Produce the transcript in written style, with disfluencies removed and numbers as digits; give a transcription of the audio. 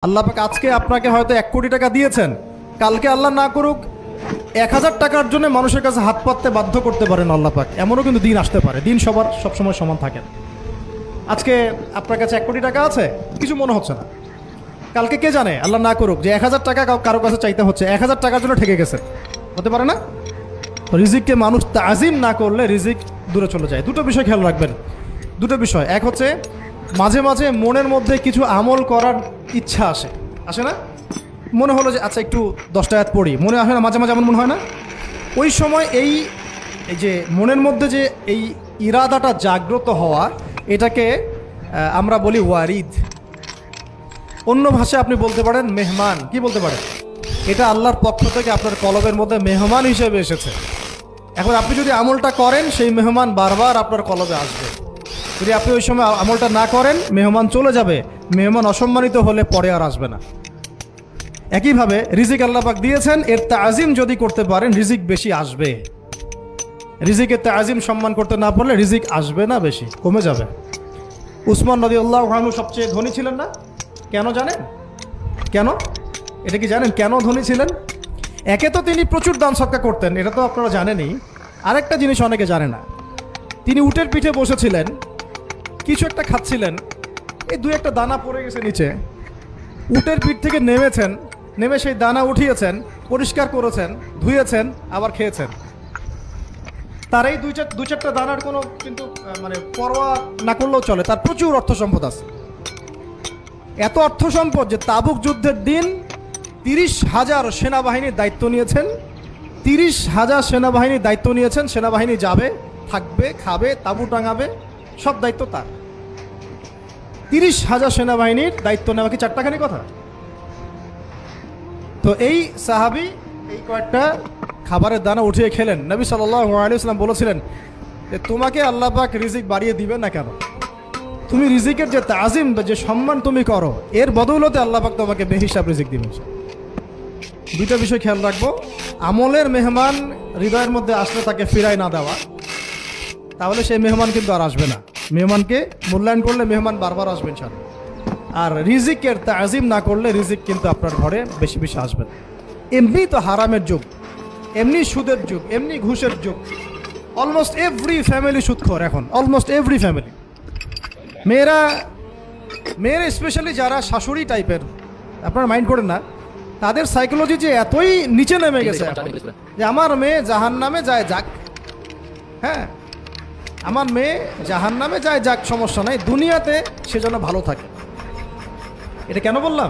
আল্লাহ পাক আজকে আপনাকে হয়তো 1 কোটি টাকা দিয়েছেন, কালকে আল্লাহ না করুক 1000 টাকার জন্য মানুষের কাছে হাত পাততে বাধ্য করতে পারেন আল্লাহ পাক। এমনও কিন্তু দিন আসতে পারে, দিন সবার সবসময় সমান থাকে না। আজকে আপনার কাছে 1 কোটি টাকা আছে, কিছু মনে হচ্ছে না। কালকে কে জানে, আল্লাহ না করুক যে 1000 টাকা কারো কাছে চাইতে হচ্ছে, 1000 টাকার জন্য ঠেকে গেছে, হতে পারে না? রিজিককে মানুষ তাজিম না করলে রিজিক দূরে চলে যায়। দুটো বিষয় খেয়াল রাখবেন, দুটো বিষয়। এক হচ্ছে মাঝে মাঝে মনের মধ্যে কিছু আমল করার ইচ্ছা আসে না? মনে হলো যে আচ্ছা একটু 10টা আয়াত পড়ি, মনে আসে না? মাঝে মাঝে এমন মনে হয় না? ওই সময় এই যে মনের মধ্যে যে এই ইরাদাটা জাগ্রত হওয়া, এটাকে আমরা বলি ওয়ারিদ। অন্য ভাষায় আপনি বলতে পারেন মেহমান। কি বলতে পারেন? এটা আল্লাহর পক্ষ থেকে আপনার কলবের মধ্যে মেহমান হিসেবে এসেছে। এখন আপনি যদি আমলটা করেন, সেই মেহমান বারবার আপনার কলবে আসবে। যদি আপনি ওই সময় আমলটা না করেন, মেহমান চলে যাবে, মেহমান অসম্মানিত হলে পরে আর আসবে না। একইভাবে রিজিক আল্লাহ পাক দিয়েছেন, এর তাজিম যদি করতে পারেন রিজিক বেশি আসবে। রিজিকের তাজিম সম্মান করতে না পারলে রিজিক আসবে না, বেশি কমে যাবে। উসমান রাদিয়াল্লাহু আনহু সবচেয়ে ধনী ছিলেন না? কেন জানেন? কেন? এটা কি জানেন কেন ধনী ছিলেন? একে তো তিনি প্রচুর দান সদকা করতেন, এটা তো আপনারা জানেনই। আরেকটা জিনিস অনেকে জানে না, তিনি উটের পিঠে বসেছিলেন, কিছু একটা খাচ্ছিলেন, এই 2-1টা দানা পড়ে গেছে নিচে। উটের পিঠ থেকে নেমেছেন, নেমে সেই দানা উঠিয়েছেন, পরিষ্কার করেছেন, ধুয়েছেন, আবার খেয়েছেন। তার এই 2-4টা দানার কোনো কিন্তু মানে পরোয়া না করলেও চলে। তার প্রচুর অর্থ সম্পদ আছে, এত অর্থ সম্পদ যে তাবুক যুদ্ধের দিন 30,000 সেনাবাহিনীর দায়িত্ব নিয়েছেন। 30,000 সেনাবাহিনীর দায়িত্ব নিয়েছেন। সেনাবাহিনী যাবে, থাকবে, খাবে, তাঁবু টাঙাবে, সব দায়িত্ব তার। 30,000 সেনাবাহিনীর দায়িত্ব নেওয়া কি চারটাখানি কথা? তো এই সাহাবী এই কয়েকটা খাবারের দানা উঠিয়ে খেলেন। নবী সাল্লাল্লাহু আলাইহি ওয়াসাল্লাম বলেছিলেন যে তোমাকে আল্লাহ পাক রিজিক বাড়িয়ে দিবেন না কেন? তুমি রিজিকের যে তাজিম, যে সম্মান তুমি করো, এর বদৌলতে আল্লাহ পাক তোমাকে বেহিসাব রিজিক দিবেন। দুইটা বিষয় খেয়াল রাখবো। আমলের মেহমান হৃদয়ের মধ্যে আসলে তাকে ফিরায় না দেওয়া, তাহলে সেই মেহমান কিন্তু আর আসবে না। মেহমানকে মূল্যায়ন করলে মেহমান বারবার আসবেন স্যার। আর রিজিকের তাজিম না করলে রিজিক কিন্তু আপনার ঘরে বেশি বেশি আসবে না। এমনি তো হারামের যুগ, এমনি সুদের যুগ, এমনি ঘুষের যুগ। অলমোস্ট এভরি ফ্যামিলি সুদখোর এখন, অলমোস্ট এভরি ফ্যামিলি। মেয়েরা স্পেশালি যারা শাশুড়ি টাইপের, আপনারা মাইন্ড করেন না, তাদের সাইকোলজি যে এতই নিচে নেমে গেছে যে আমার মেয়ে জাহান্নামে যায় যাক। হ্যাঁ, আমার মেয়ে জাহান্নামে যায় যাক, সমস্যা নাই, দুনিয়াতে সে যেন ভালো থাকে। এটা কেন বললাম?